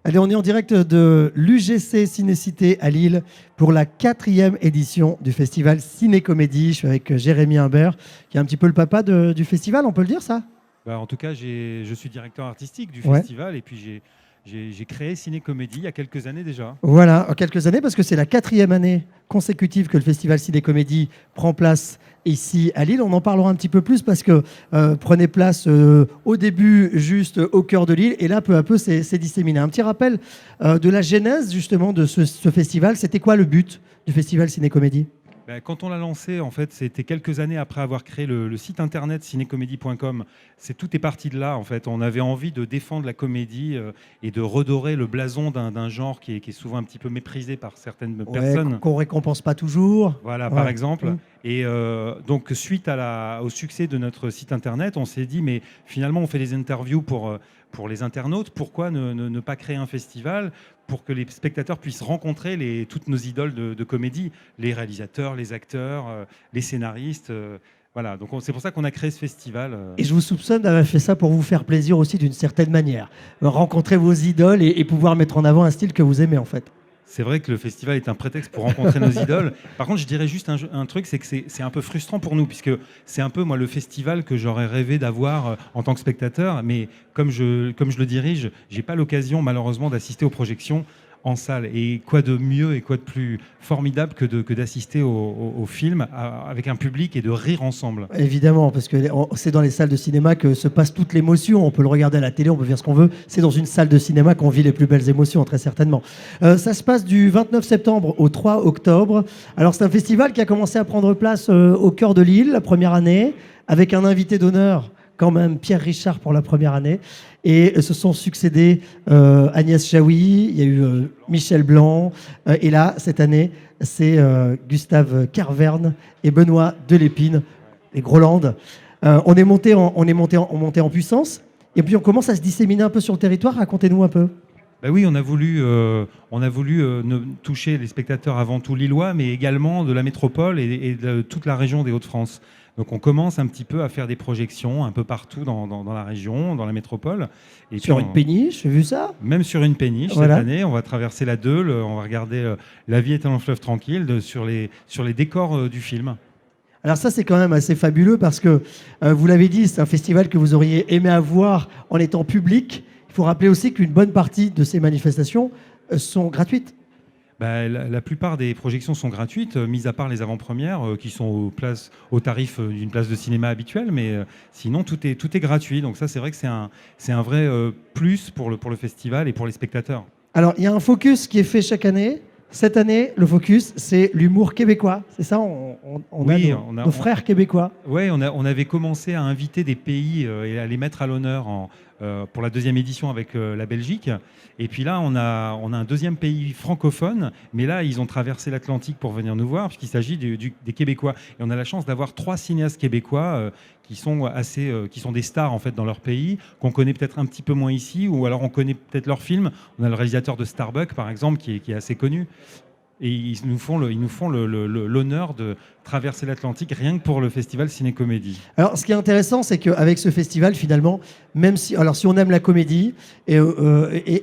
Allez, on est en direct de l'UGC Cinécité à Lille pour la 4e édition du festival Ciné-Comédie. Je suis avec Jérémy Imbert, qui est un petit peu le papa du festival, on peut le dire ça? En tout cas, je suis directeur artistique du Ouais. festival et puis j'ai créé Ciné-Comédie il y a quelques années déjà. Voilà, en quelques années, parce que c'est la 4e année consécutive que le festival Ciné-Comédie prend place ici à Lille. On en parlera un petit peu plus parce que prenait place au début juste au cœur de Lille et là, peu à peu, c'est disséminé. Un petit rappel de la genèse justement de ce festival. C'était quoi le but du festival Ciné-Comédie? Quand on l'a lancé, en fait, c'était quelques années après avoir créé le site internet cinécomédie.com. Tout est parti de là, en fait. On avait envie de défendre la comédie et de redorer le blason d'un genre qui est souvent un petit peu méprisé par certaines personnes. Qu'on récompense pas toujours. Voilà, Ouais. par exemple. Et donc, suite au succès de notre site internet, on s'est dit, mais finalement, on fait des interviews pour les internautes. Pourquoi ne pas créer un festival pour que les spectateurs puissent rencontrer toutes nos idoles de comédie, les réalisateurs, les acteurs, les scénaristes. Voilà, donc c'est pour ça qu'on a créé ce festival. Et je vous soupçonne d'avoir fait ça pour vous faire plaisir aussi d'une certaine manière. Rencontrer vos idoles et pouvoir mettre en avant un style que vous aimez en fait. C'est vrai que le festival est un prétexte pour rencontrer nos idoles. Par contre, je dirais juste un truc, c'est que c'est un peu frustrant pour nous, puisque c'est un peu moi le festival que j'aurais rêvé d'avoir en tant que spectateur, mais comme je le dirige, j'ai pas l'occasion malheureusement d'assister aux projections en salle. Et quoi de mieux et quoi de plus formidable que d'assister au film avec un public et de rire ensemble. Évidemment, parce que c'est dans les salles de cinéma que se passe toute l'émotion. On peut le regarder à la télé, on peut faire ce qu'on veut. C'est dans une salle de cinéma qu'on vit les plus belles émotions, très certainement. Ça se passe du 29 septembre au 3 octobre. Alors c'est un festival qui a commencé à prendre place au cœur de Lille la première année, avec un invité d'honneur quand même, Pierre Richard pour la première année. Et se sont succédés Agnès Jaoui, il y a eu Michel Blanc. Et là, cette année, c'est Gustave Carverne et Benoît Delépine, les Grolandes. On est monté en puissance. Et puis on commence à se disséminer un peu sur le territoire. Racontez-nous un peu. Oui, on a voulu toucher les spectateurs avant tout lillois, mais également de la métropole et de toute la région des Hauts-de-France. Donc on commence un petit peu à faire des projections un peu partout dans la région, dans la métropole. Et sur une péniche, j'ai vu ça. Même sur une péniche, voilà. Cette année, on va traverser la Deule, on va regarder La vie est un long fleuve tranquille sur les décors du film. Alors ça, c'est quand même assez fabuleux parce que, vous l'avez dit, c'est un festival que vous auriez aimé avoir en étant public. Il faut rappeler aussi qu'une bonne partie de ces manifestations sont gratuites. La plupart des projections sont gratuites, mis à part les avant-premières qui sont au tarif d'une place de cinéma habituelle, mais sinon tout est gratuit. Donc ça, c'est vrai que c'est un vrai plus pour le festival et pour les spectateurs. Alors, il y a un focus qui est fait chaque année. Cette année, le focus, c'est l'humour québécois. C'est ça, on a nos frères québécois. Oui, on avait commencé à inviter des pays et à les mettre à l'honneur pour la 2e édition avec la Belgique. Et puis là, on a un 2e pays francophone, mais là, ils ont traversé l'Atlantique pour venir nous voir, puisqu'il s'agit des Québécois. Et on a la chance d'avoir 3 cinéastes québécois qui sont des stars en fait dans leur pays, qu'on connaît peut-être un petit peu moins ici, ou alors on connaît peut-être leurs films. On a le réalisateur de Starbuck, par exemple, qui est assez connu. Et ils nous font l'honneur de traverser l'Atlantique rien que pour le festival Ciné-Comédie. Alors, ce qui est intéressant, c'est qu'avec ce festival, finalement, même si on aime la comédie et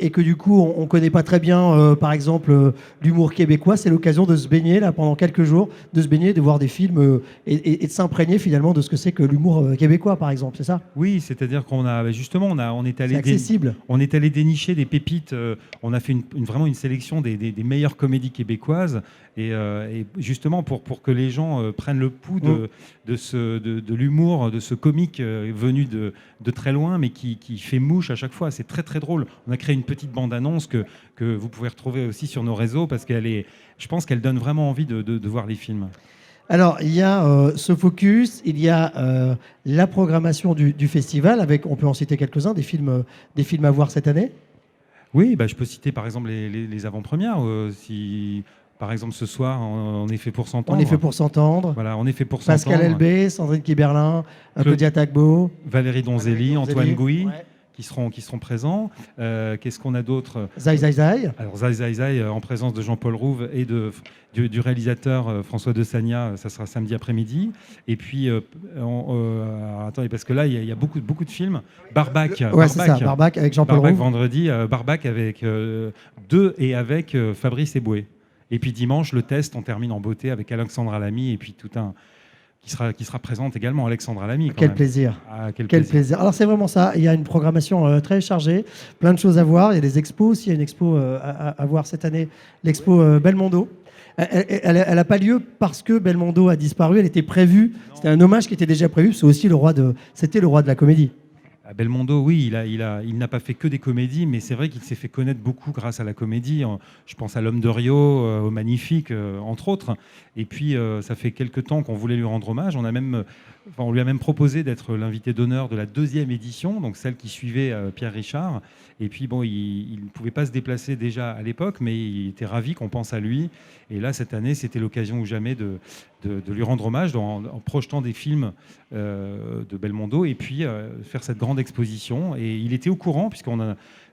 que du coup, on ne connaît pas très bien, par exemple, l'humour québécois, c'est l'occasion de se baigner là pendant quelques jours, de se baigner, de voir des films et de s'imprégner finalement de ce que c'est que l'humour québécois, par exemple, c'est ça? Oui, c'est-à-dire qu'on a justement, on est allé accessible. On est allé dénicher des pépites. On a fait vraiment une sélection des meilleures comédies québécoises et justement pour que les gens prennent le pouls de l'humour, de ce comique venu de très loin, mais qui fait mouche à chaque fois. C'est très très drôle. On a créé une petite bande-annonce que vous pouvez retrouver aussi sur nos réseaux parce je pense qu'elle donne vraiment envie de voir les films. Alors, il y a ce focus, il y a la programmation du festival, avec, on peut en citer quelques-uns, des films à voir cette année. Oui, je peux citer par exemple les avant-premières. Par exemple, ce soir, On est fait pour s'entendre. On est fait pour s'entendre. Voilà, On est fait pour s'entendre. Pascal Elbé, Sandrine Kiberlin, Claudia Tagbo, Valérie Donzelli, Antoine Gouy. Ouais. seront présents. Qu'est-ce qu'on a d'autre? Zai Zai Zai. Alors Zai Zai Zai, en présence de Jean-Paul Rouve et du réalisateur François de Sagna, ça sera samedi après-midi. Et puis, attendez, parce que là, il y a beaucoup de films. Barbac. Ouais, c'est ça, Barbac avec Jean-Paul Barbac Rouve. vendredi, Barbac avec avec Fabrice Eboué. Et puis dimanche, le test, on termine en beauté avec Alexandra Lamy et puis qui sera présente également, Alexandra Lamy. Quel plaisir. Quel plaisir. Alors c'est vraiment ça, il y a une programmation très chargée, plein de choses à voir, il y a des expos aussi, il y a une expo à voir cette année, l'expo Belmondo. Elle n'a pas lieu parce que Belmondo a disparu, elle était prévue, c'était un hommage qui était déjà prévu, c'est aussi c'était le roi de la comédie. Belmondo, oui, il n'a pas fait que des comédies, mais c'est vrai qu'il s'est fait connaître beaucoup grâce à la comédie. Je pense à L'Homme de Rio, au Magnifique, entre autres. Et puis, ça fait quelques temps qu'on voulait lui rendre hommage. On lui a même proposé d'être l'invité d'honneur de la 2e édition, donc celle qui suivait Pierre Richard. Et puis, bon, il ne pouvait pas se déplacer déjà à l'époque, mais il était ravi qu'on pense à lui. Et là, cette année, c'était l'occasion ou jamais de lui rendre hommage en projetant des films de Belmondo et puis faire cette grande exposition. Et il était au courant,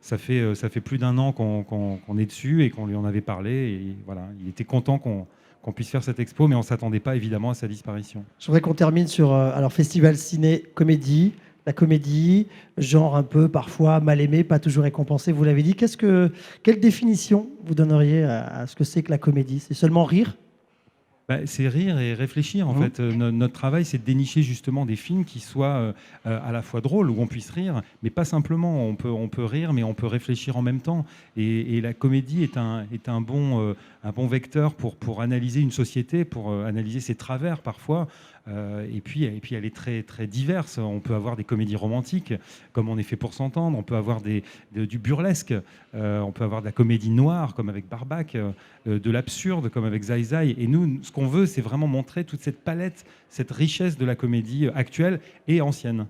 ça fait plus d'1 an qu'on est dessus et qu'on lui en avait parlé. Et voilà, il était content qu'on puisse faire cette expo, mais on ne s'attendait pas évidemment à sa disparition. Je voudrais qu'on termine sur alors festival ciné-comédie. La comédie, genre un peu parfois mal aimé, pas toujours récompensé, vous l'avez dit. Quelle définition vous donneriez à ce que c'est que la comédie? C'est seulement rire? C'est rire et réfléchir. En fait, notre travail, c'est de dénicher justement des films qui soient à la fois drôles, où on puisse rire, mais pas simplement. On peut rire, mais on peut réfléchir en même temps. Et la comédie est un bon vecteur pour analyser une société, pour analyser ses travers parfois. Et puis elle est très, très diverse. On peut avoir des comédies romantiques, comme On est fait pour s'entendre. On peut avoir du burlesque. On peut avoir de la comédie noire, comme avec Barbac. De l'absurde, comme avec Zai Zai. Et nous, ce qu'on veut, c'est vraiment montrer toute cette palette, cette richesse de la comédie actuelle et ancienne.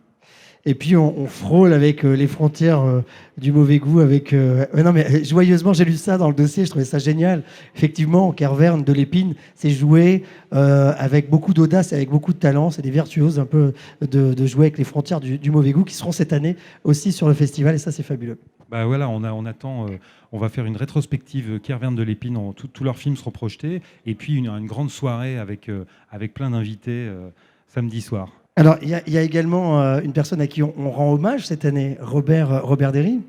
Et puis on frôle avec les frontières du mauvais goût. Non mais joyeusement, j'ai lu ça dans le dossier, je trouvais ça génial. Effectivement, Kervern de l'Épine s'est joué avec beaucoup d'audace, avec beaucoup de talent. C'est des virtuoses un peu de jouer avec les frontières du mauvais goût qui seront cette année aussi sur le festival. Et ça, c'est fabuleux. Voilà, on attend. On va faire une rétrospective Kervern de l'Épine. Tous leurs films seront projetés. Et puis une grande soirée avec plein d'invités samedi soir. Alors, il y a également une personne à qui on rend hommage cette année, Robert Derry.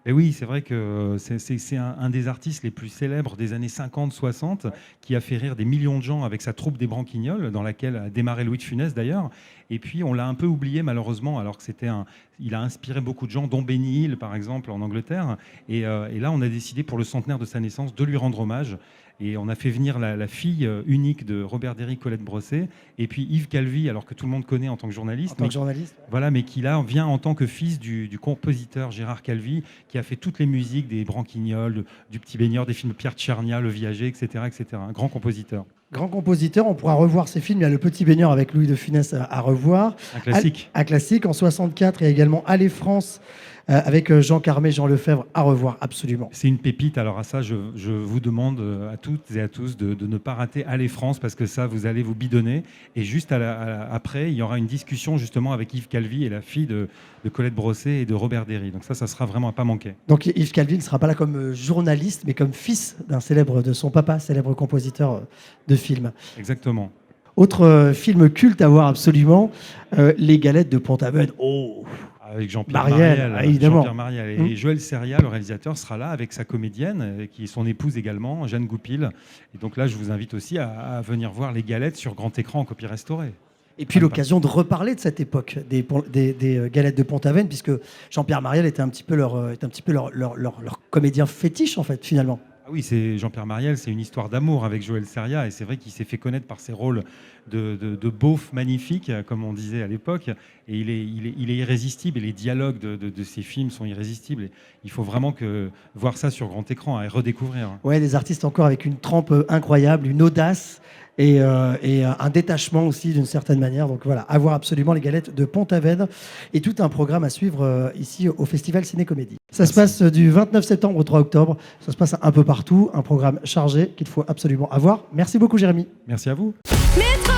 Et oui, c'est vrai que c'est un des artistes les plus célèbres des années 50-60 qui a fait rire des millions de gens avec sa troupe des Branquignoles, dans laquelle a démarré Louis de Funès d'ailleurs. Et puis on l'a un peu oublié malheureusement, alors que il a inspiré beaucoup de gens, dont Benny Hill par exemple en Angleterre. Et là, on a décidé pour le centenaire de sa naissance de lui rendre hommage. Et on a fait venir la fille unique de Robert Derry, Colette Brossé, et puis Yves Calvi, alors que tout le monde connaît en tant que journaliste. Voilà, mais qui là vient en tant que fils du compositeur Gérard Calvi, qui a fait toutes les musiques des Branquignoles, du Petit Baigneur, des films de Pierre Tchernia, Le Viager, etc., etc. Un grand compositeur. Grand compositeur, on pourra revoir ses films. Il y a Le Petit Baigneur avec Louis de Funès à revoir. Un classique. Un classique. En 64, il y a également Allez France avec Jean Carmé, Jean Lefebvre à revoir absolument. C'est une pépite. Alors à ça, je vous demande à toutes et à tous de ne pas rater Allez France, parce que ça, vous allez vous bidonner. Et juste après, il y aura une discussion justement avec Yves Calvi et la fille de Colette Brossé et de Robert Derry. Donc ça sera vraiment à pas manquer. Donc Yves Calvi ne sera pas là comme journaliste, mais comme fils de son papa, célèbre compositeur de films. Exactement. Autre film culte à voir absolument, Les Galettes de Pont-Aven. Oh, avec Jean-Pierre Mariel, évidemment. Jean-Pierre Mariel. Et Joël Seria, le réalisateur, sera là avec sa comédienne, qui est son épouse également, Jeanne Goupil. Et donc là, je vous invite aussi à venir voir Les Galettes sur grand écran en copie restaurée. Et puis l'occasion de reparler de cette époque des Galettes de Pont-Aven, puisque Jean-Pierre Mariel était un petit peu leur comédien fétiche, en fait, finalement. Ah oui, Jean-Pierre Mariel, c'est une histoire d'amour avec Joël Seria, et c'est vrai qu'il s'est fait connaître par ses rôles de beauf magnifique, comme on disait à l'époque, et il est irrésistible, et les dialogues de ses films sont irrésistibles. Et il faut vraiment voir ça sur grand écran et redécouvrir. Ouais, des artistes encore avec une trempe incroyable, une audace et un détachement aussi d'une certaine manière. Donc voilà, à voir absolument Les Galettes de Pont-Aven et tout un programme à suivre ici au Festival Ciné-Comédie. Ça se passe du 29 septembre au 3 octobre. Ça se passe un peu partout, un programme chargé qu'il faut absolument avoir. Merci beaucoup Jérémy. Merci à vous. Métro